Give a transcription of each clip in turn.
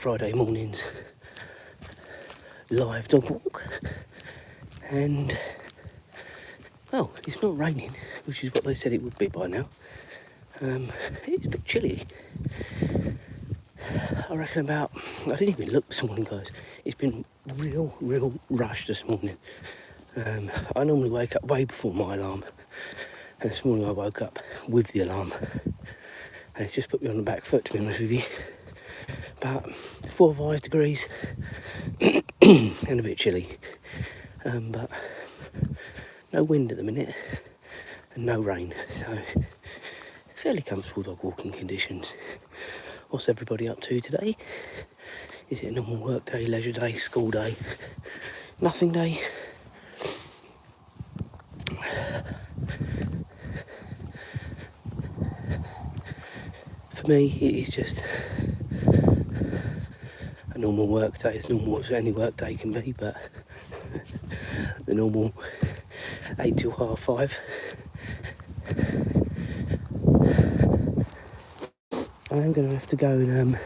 Friday morning's live dog walk, and well, it's not raining, which is what they said it would be by now. It's a bit chilly. I reckon I didn't even look this morning, guys. It's been real rush this morning. I normally wake up way before my alarm, and this morning I woke up with the alarm, and it's just put me on the back foot, to be honest with you. About 4 or 5 degrees and a bit chilly, but no wind at the minute and no rain, so fairly comfortable dog walking conditions. What's everybody up to today? Is it a normal work day, leisure day, school day, nothing day? For me, it is just a normal work day, as normal as any work day can be, but the normal 8 till 5:30. I am going to have to go and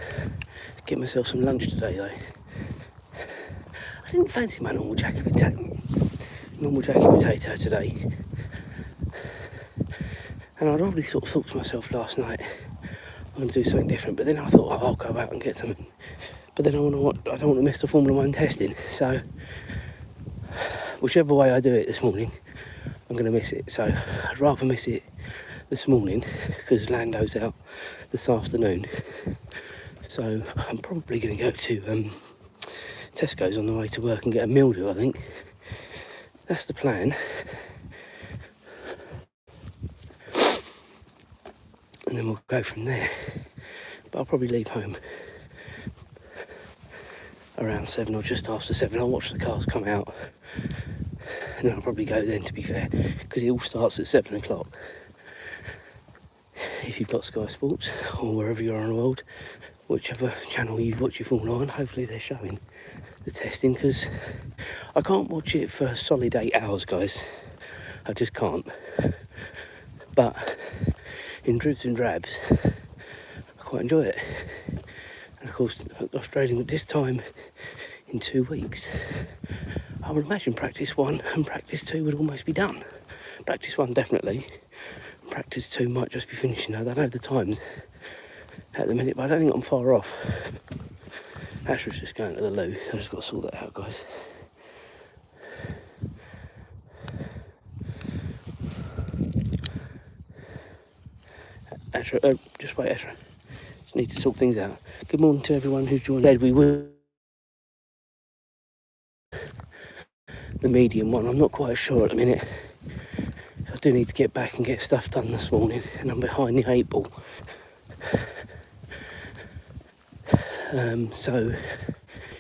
get myself some lunch today, though. I didn't fancy my normal jacket potato today, and I'd already sort of thought to myself last night, I'm going to do something different, but then I thought, I'll go out and get something. But then I don't want to miss the Formula 1 testing, so whichever way I do it this morning, I'm going to miss it. So I'd rather miss it this morning, because Lando's out this afternoon. So I'm probably going to go to Tesco's on the way to work and get a meal deal, I think. That's the plan. And then we'll go from there. But I'll probably leave home around 7 or just after 7. I'll watch the cars come out, and then I'll probably go then, to be fair, because it all starts at 7 o'clock. If you've got Sky Sports, or wherever you are in the world, whichever channel you watch your Formula 1, hopefully they're showing the testing, because I can't watch it for a solid 8 hours, guys. I just can't. But in dribs and drabs, I quite enjoy it. And of course, Australia at this time in 2 weeks, I would imagine practice 1 and practice 2 would almost be done. Practice 1 definitely, practice 2 might just be finishing. I don't know the times at the minute, but I don't think I'm far off. Azra's just going to the loo, so I've just got to sort that out, guys. Azra, just wait, Azra. Just need to sort things out. Good morning to everyone who's joined. We will the medium one. I'm not quite sure at the minute. I do need to get back and get stuff done this morning, and I'm behind the 8 ball. So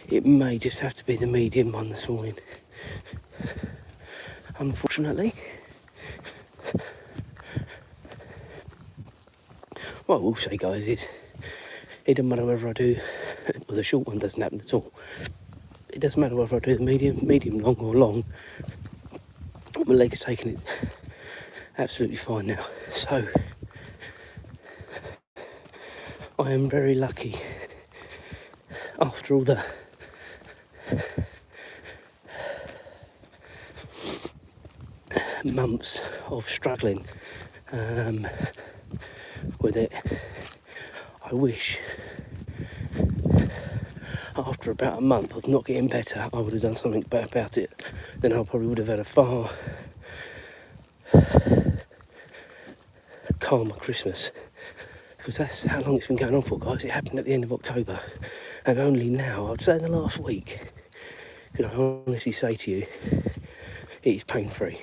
it may just have to be the medium one this morning, unfortunately. What I will say, guys, is it doesn't matter whether I do, well, the short one doesn't happen at all. It doesn't matter whether I do the medium long or long. My leg's taking it absolutely fine now. So I am very lucky, after all the months of struggling with it. I wish after about a month of not getting better, I would have done something about it. Then I probably would have had a far calmer Christmas, because that's how long it's been going on for, guys. It happened at the end of October, and only now, I'd say in the last week, can I honestly say to you, it is pain-free.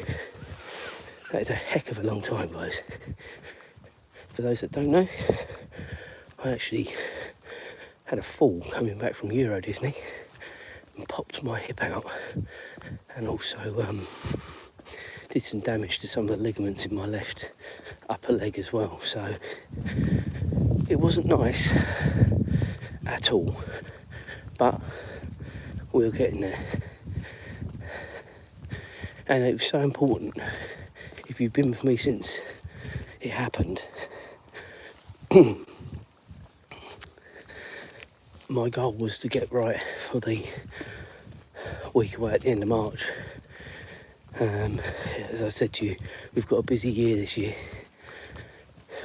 That is a heck of a long time, guys. For those that don't know, I actually had a fall coming back from Euro Disney and popped my hip out, and also did some damage to some of the ligaments in my left upper leg as well. So it wasn't nice at all, but we were getting there. And it was so important, if you've been with me since it happened, my goal was to get right for the week away at the end of March. As I said to you, we've got a busy year this year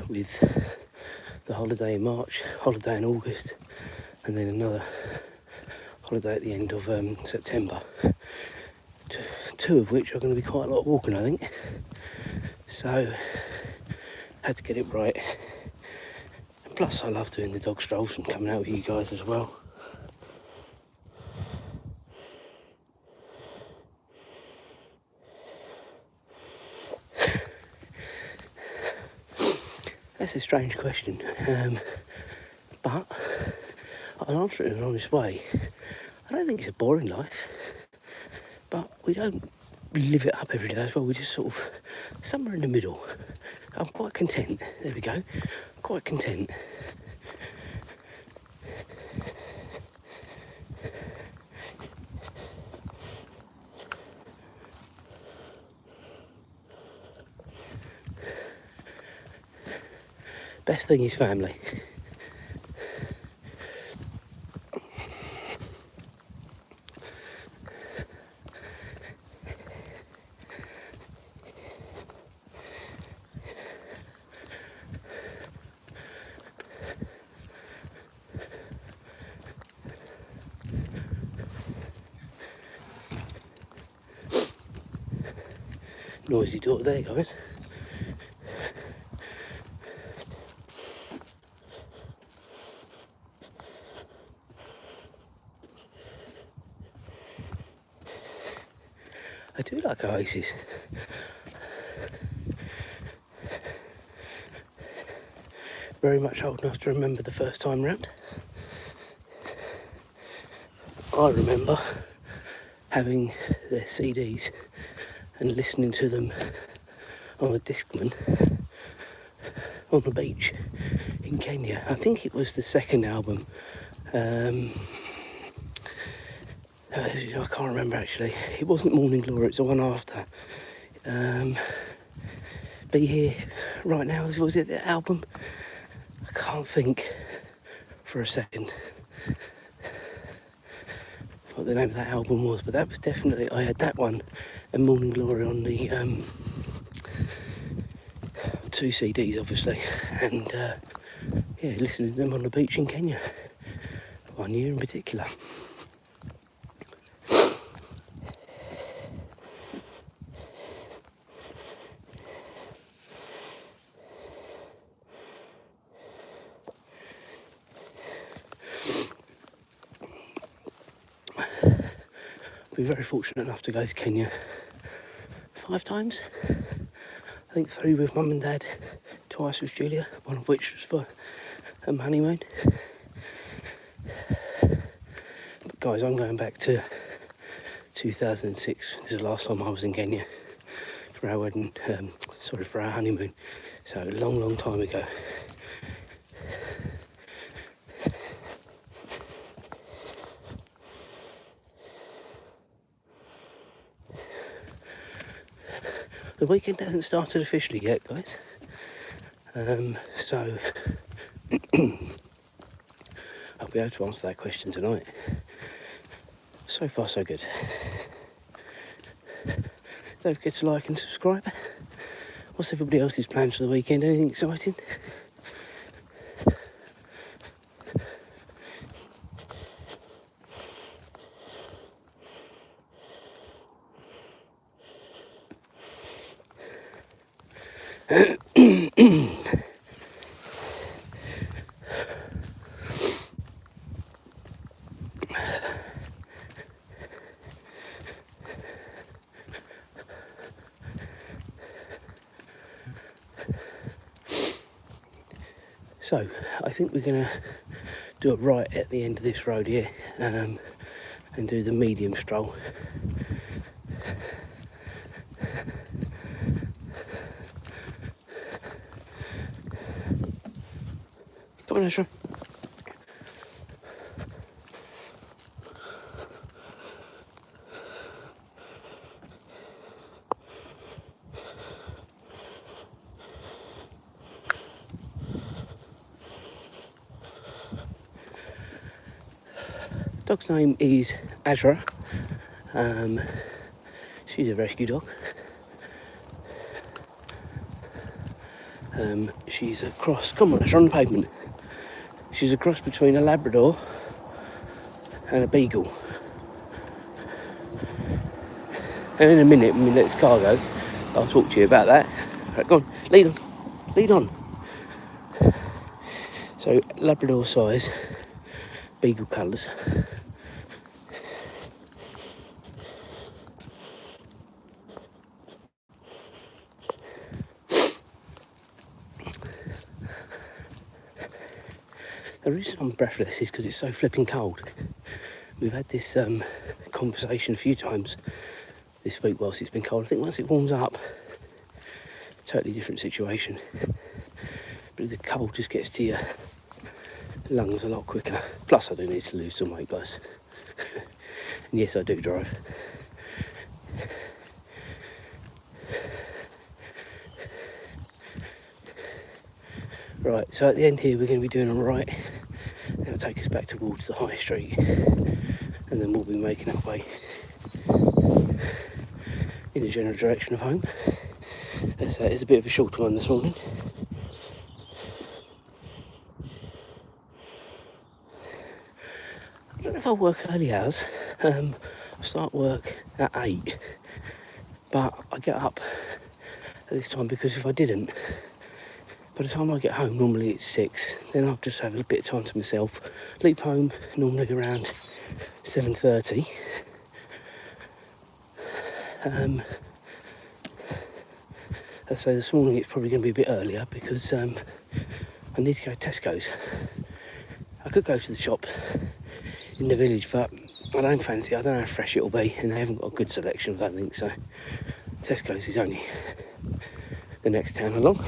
with the holiday in March, holiday in August, and then another holiday at the end of September. Two of which are going to be quite a lot of walking, I think. So, had to get it right. And plus, I love doing the dog strolls and coming out with you guys as well. That's a strange question, but I'll answer it in an honest way. I don't think it's a boring life, but we don't live it up every day as well. We just sort of somewhere in the middle. I'm quite content. There we go. Quite content. Best thing is family. Noisy door there, guys. I do like oases. Very much old enough to remember the first time round. I remember having their CDs and listening to them on a Discman on the beach in Kenya. I think it was the second album. I can't remember actually. It wasn't Morning Glory, it's the one after. Be Here Right Now, was it the album? I can't think for a second what the name of that album was, but that was definitely, I had that one and Morning Glory on the 2 CDs obviously, and yeah, listening to them on the beach in Kenya, one year in particular. Been very fortunate enough to go to Kenya 5 times. I think 3 with Mum and Dad, twice with Julia, one of which was for a honeymoon. But guys, I'm going back to 2006. This is the last time I was in Kenya for our wedding, for our honeymoon. So a long, long time ago. The weekend hasn't started officially yet, guys. So I'll be able to answer that question tonight. So far, so good. Don't forget to like and subscribe. What's everybody else's plans for the weekend? Anything exciting? So, I think we're going to do it right at the end of this road here, and do the medium stroll. Come on, Azra. Dog's name is Azra. She's a rescue dog. She's a cross. Come on, Azra, on the pavement. She's a cross between a Labrador and a Beagle. And in a minute, when we let this car go, I'll talk to you about that. Right, go on, lead on. So, Labrador size, Beagle colours. The reason I'm breathless is because it's so flipping cold. We've had this conversation a few times this week whilst it's been cold. I think once it warms up, totally different situation. But the cold just gets to your lungs a lot quicker. Plus I do need to lose some weight, guys. And yes, I do drive. Right, so at the end here we're going to be doing a right. That'll take us back towards the high street. And then we'll be making our way in the general direction of home. It's a bit of a shorter one this morning. I don't know if I'll work early hours. I start work at 8, but I get up at this time because if I didn't, by the time I get home, normally it's 6, then I'll just have a bit of time to myself. Leave home normally around 7:30. So this morning it's probably going to be a bit earlier because I need to go to Tesco's. I could go to the shop in the village, but I don't fancy it. I don't know how fresh it'll be, and they haven't got a good selection, I don't think, so Tesco's is only the next town along.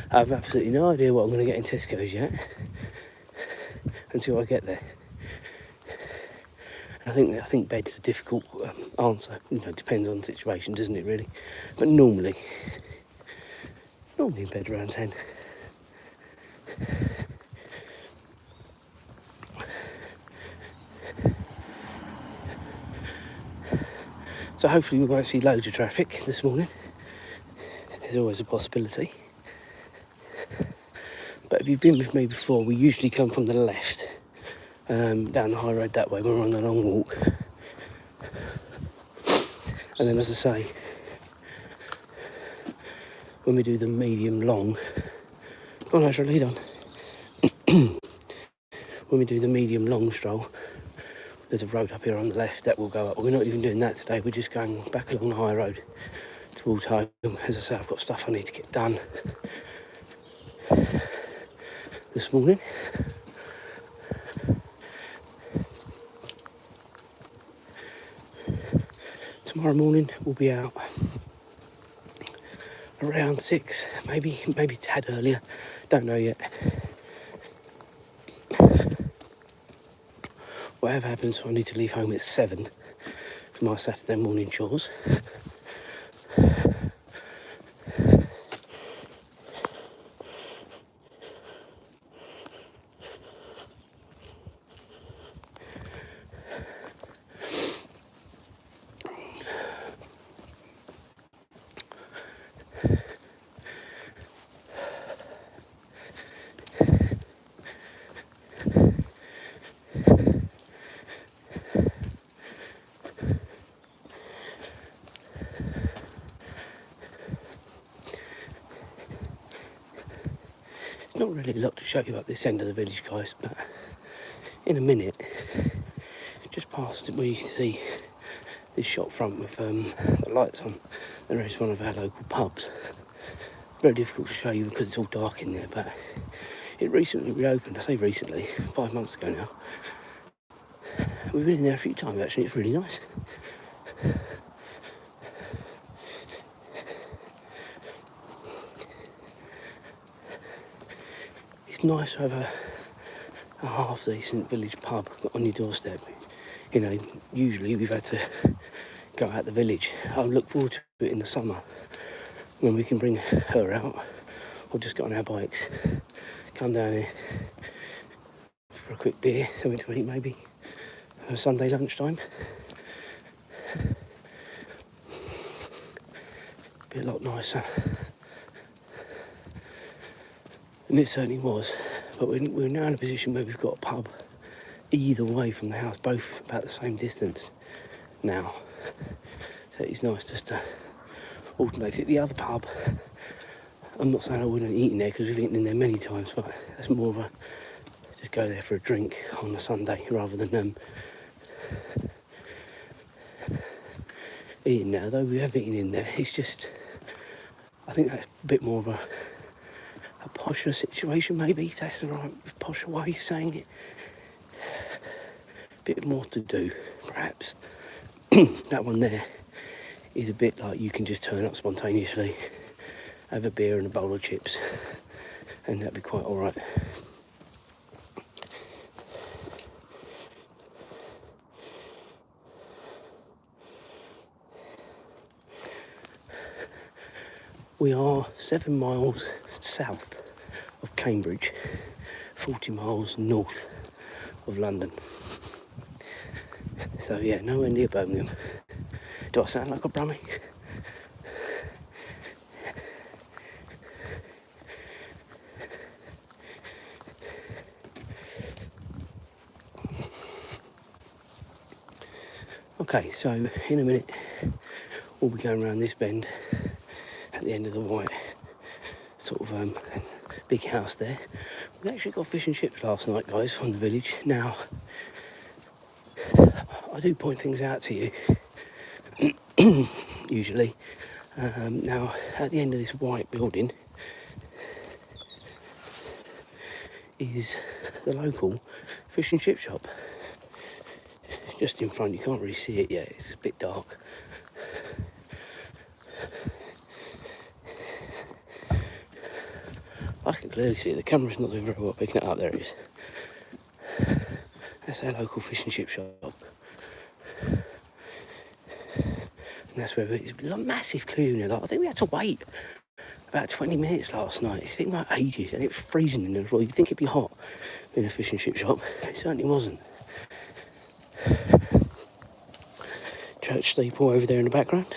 I have absolutely no idea what I'm going to get in Tesco's yet until I get there. I think bed's a difficult answer. You know, it depends on the situation, doesn't it, really? But normally in bed around 10. So hopefully we won't see loads of traffic this morning. There's always a possibility. But if you've been with me before, we usually come from the left, down the high road that way when we're on the long walk. And then, as I say, when we do the medium long, go on, Azra, lead on. When we do the medium long stroll, there's a road up here on the left that will go up. We're not even doing that today, we're just going back along the high road towards home. As I say, I've got stuff I need to get done this morning. Tomorrow morning we'll be out around 6, maybe a tad earlier, don't know yet. Whatever happens, I need to leave home at 7 for my Saturday morning chores. Not really a lot to show you about this end of the village, guys, but in a minute, just past it, we see this shop front with the lights on. There is one of our local pubs. Very difficult to show you because it's all dark in there, but it recently reopened. I say recently, 5 months ago now. We've been in there a few times actually, it's really nice. It's nice to have a half-decent village pub on your doorstep. You know, usually we've had to go out the village. I look forward to it in the summer when we can bring her out, or just get on our bikes, come down here for a quick beer, something to eat maybe, on a Sunday lunchtime. Be a lot nicer. And it certainly was. But we're now in a position where we've got a pub either way from the house, both about the same distance now. So it's nice just to alternate it. The other pub, I'm not saying I wouldn't eat in there because we've eaten in there many times, but that's more of a just go there for a drink on a Sunday rather than eating there. Though we have eaten in there, it's just, I think that's a bit more of a posher situation, maybe, if that's the right posher way of saying it. A bit more to do, perhaps. That one there is a bit like you can just turn up spontaneously, have a beer and a bowl of chips, and that'd be quite alright. We are 7 miles south of Cambridge, 40 miles north of London. So yeah, nowhere near Birmingham. Do I sound like a brummie? Okay, so in a minute we'll be going around this bend at the end of the white sort of big house there. We actually got fish and chips last night, guys, from the village. Now, I do point things out to you, usually. Now, at the end of this white building is the local fish and chip shop. Just in front, you can't really see it yet, it's a bit dark. I can clearly see it, the camera's not doing very well picking it up. There it is. That's our local fish and chip shop. And that's where it's a massive queue in there. Like, I think we had to wait about 20 minutes last night. It seemed like ages, and it was freezing in there as well. You'd think it'd be hot in a fish and chip shop. It certainly wasn't. Church steeple over there in the background.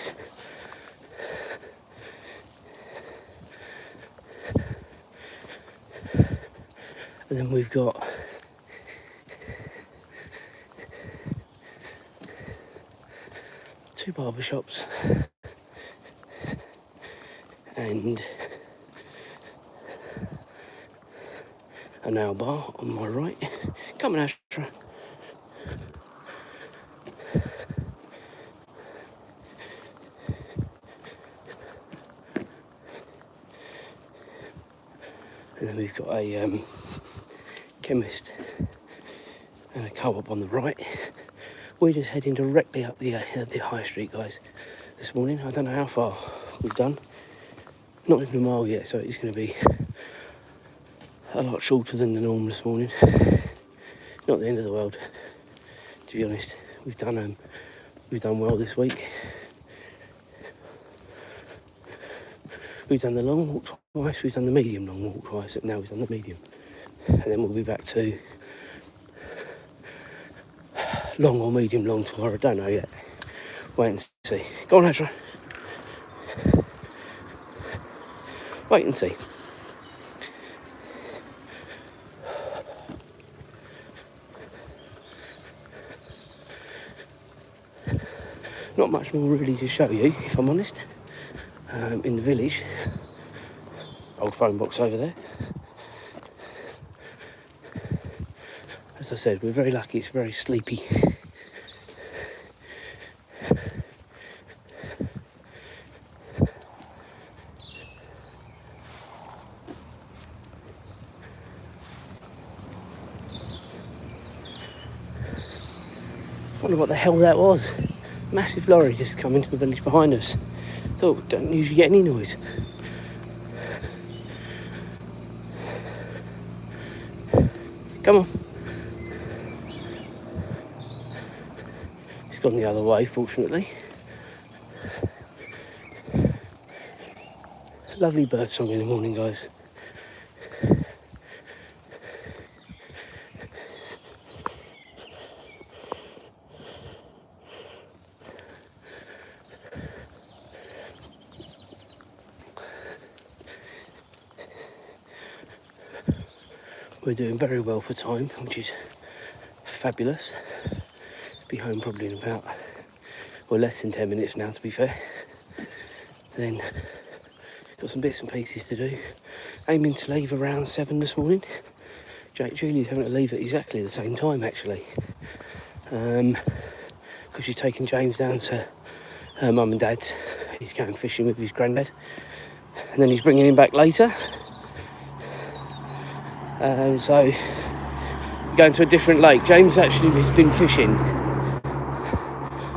And then we've got two barber shops and a nail bar on my right. Come on, Azra. And then we've got a chemist and a co-op on the right. We're just heading directly up the high street, guys, this morning. I don't know how far we've done. Not even a mile yet, so it's going to be a lot shorter than the norm this morning. Not the end of the world, to be honest. We've done well this week. We've done the long walk twice, we've done the medium long walk twice, and now we've done the medium. And then we'll be back to long or medium long tomorrow, don't know yet. Wait and see. Go on, Azra. Wait and see. Not much more really to show you, if I'm honest. In the village, old phone box over there. As I said, we're very lucky, it's very sleepy. I wonder what the hell that was. Massive lorry just come into the village behind us. Thought we don't usually get any noise. Come on. It's gone the other way, fortunately. Lovely bird song in the morning, guys. We're doing very well for time, which is fabulous. Be home probably in about, well, less than 10 minutes now, to be fair. Then got some bits and pieces to do. Aiming to leave around 7 this morning. Julie's having to leave at exactly the same time, actually, because she's taking James down to her mum and dad's. He's going fishing with his granddad, and then he's bringing him back later. So we're going to a different lake. James actually has been fishing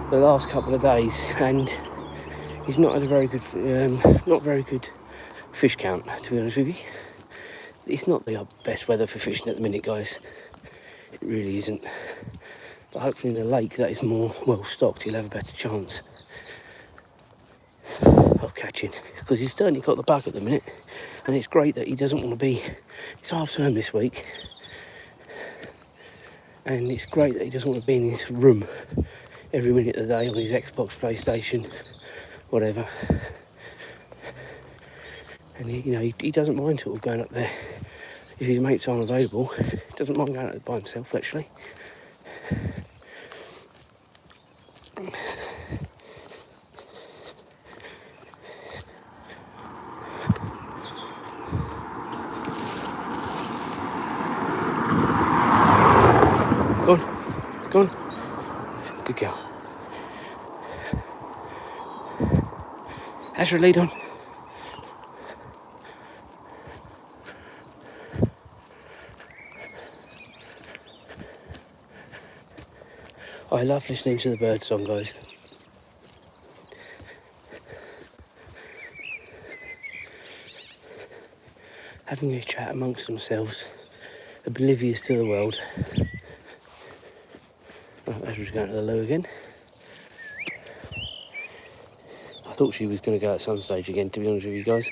the last couple of days, and he's not had a very good fish count, to be honest with you. It's not the best weather for fishing at the minute, guys. It really isn't. But hopefully in a lake that is more well stocked, he'll have a better chance of catching. Because he's certainly got the bug at the minute, and it's great that he doesn't want to be. It's half term this week, and it's great that he doesn't want to be in his room every minute of the day on his Xbox, PlayStation, whatever. And he doesn't mind sort of going up there if his mates aren't available. He doesn't mind going up there by himself, actually. Go on. Good girl. Azra, lead on. I love listening to the bird song, guys. Having a chat amongst themselves, oblivious to the world. Oh, Azra's going to the loo again. I thought she was going to go at some stage again, to be honest with you guys.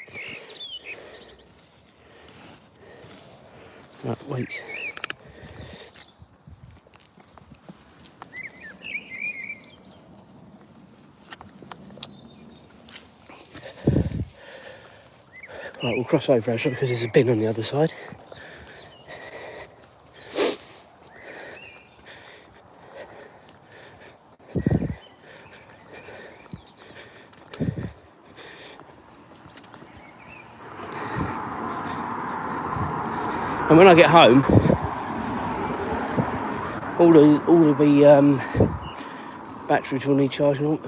Right, wait. Right, we'll cross over, Azra, because there's a bin on the other side. And when I get home, all the batteries will need charging.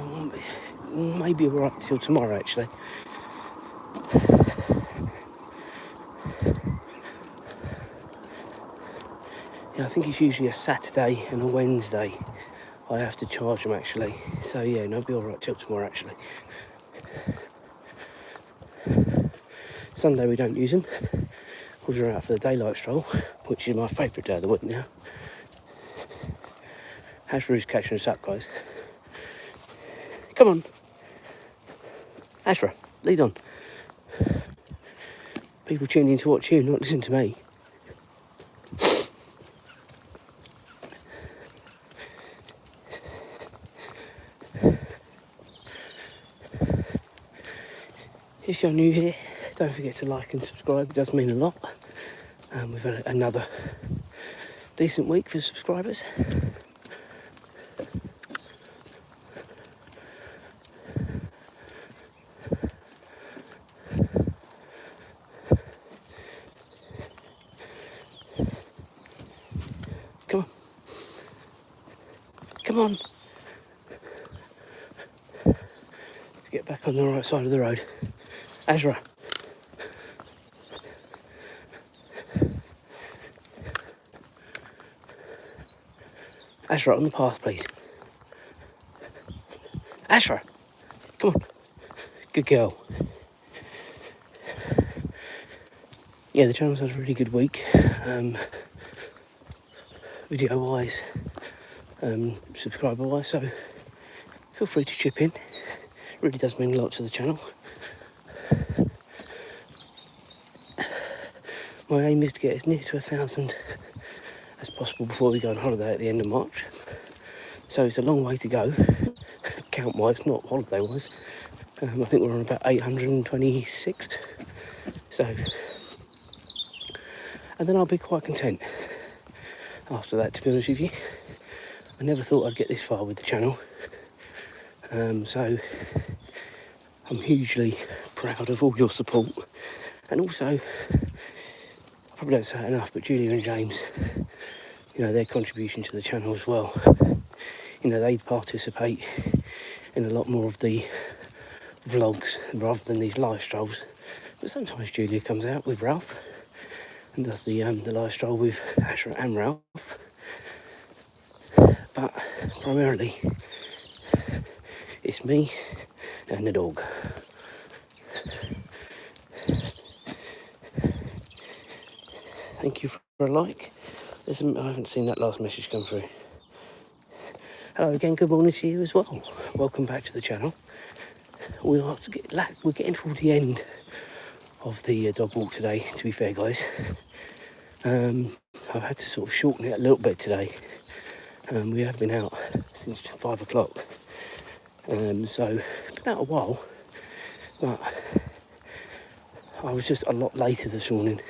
Maybe alright till tomorrow, actually. Yeah, I think it's usually a Saturday and a Wednesday I have to charge them, actually. So yeah, no, it'll be alright till tomorrow, actually. Sunday we don't use them because we're out for the daylight stroll, which is my favourite day of the week now. Azra's catching us up, guys. Come on. Azra, lead on. People tune in to watch you, not listen to me. If you're new here, don't forget to like and subscribe. It does mean a lot. We've had another decent week for subscribers. Come on. Come on. Let's get back on the right side of the road. Azra. Azra, on the path, please. Azra, come on. Good girl. Yeah, the channel's had a really good week. Video-wise, subscriber-wise, so feel free to chip in. It really does mean a lot to the channel. My aim is to get as near to 1,000 as possible before we go on holiday at the end of March. So it's a long way to go, count-wise, not holiday-wise. I think we're on about 826. So, and then I'll be quite content after that, to be honest with you. I never thought I'd get this far with the channel. So I'm hugely proud of all your support. And also, I probably don't say it enough, but Julia and James, you know, their contribution to the channel as well. You know, they participate in a lot more of the vlogs rather than these live strolls. But sometimes Julia comes out with Ralph and does the live stroll with Azra and Ralph. But primarily, it's me and the dog. Thank you for a like. I haven't seen that last message come through. Hello again, good morning to you as well. Welcome back to the channel. We're getting towards the end of the dog walk today, to be fair, guys. I've had to sort of shorten it a little bit today. We have been out since 5 o'clock. So, been out a while, but I was just a lot later this morning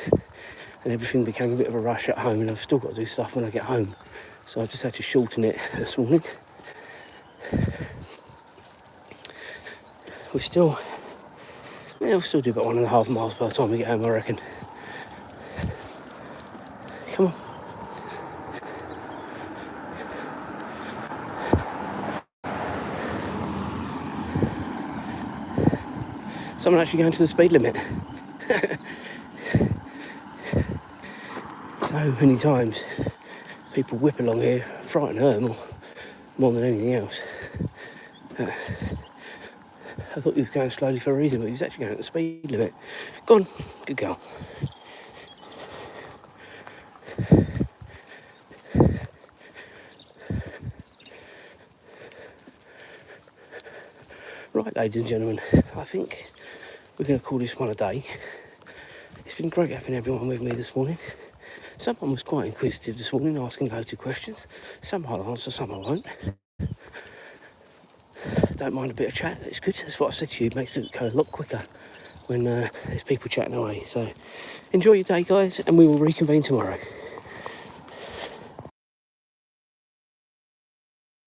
and everything became a bit of a rush at home, and I've still got to do stuff when I get home. So I just had to shorten it this morning. We'll still do about 1.5 miles by the time we get home, I reckon. Come on. Someone actually going to the speed limit. So many times people whip along here, frighten her more than anything else. I thought he was going slowly for a reason, but he was actually going at the speed limit. Go on, good girl. Right, ladies and gentlemen, I think we're going to call this one a day. It's been great having everyone with me this morning. Someone was quite inquisitive this morning, asking loads of questions. Some I'll answer, some I won't. Don't mind a bit of chat, it's good. That's what I've said to you, it makes it go a lot quicker when there's people chatting away. So enjoy your day, guys, and we will reconvene tomorrow.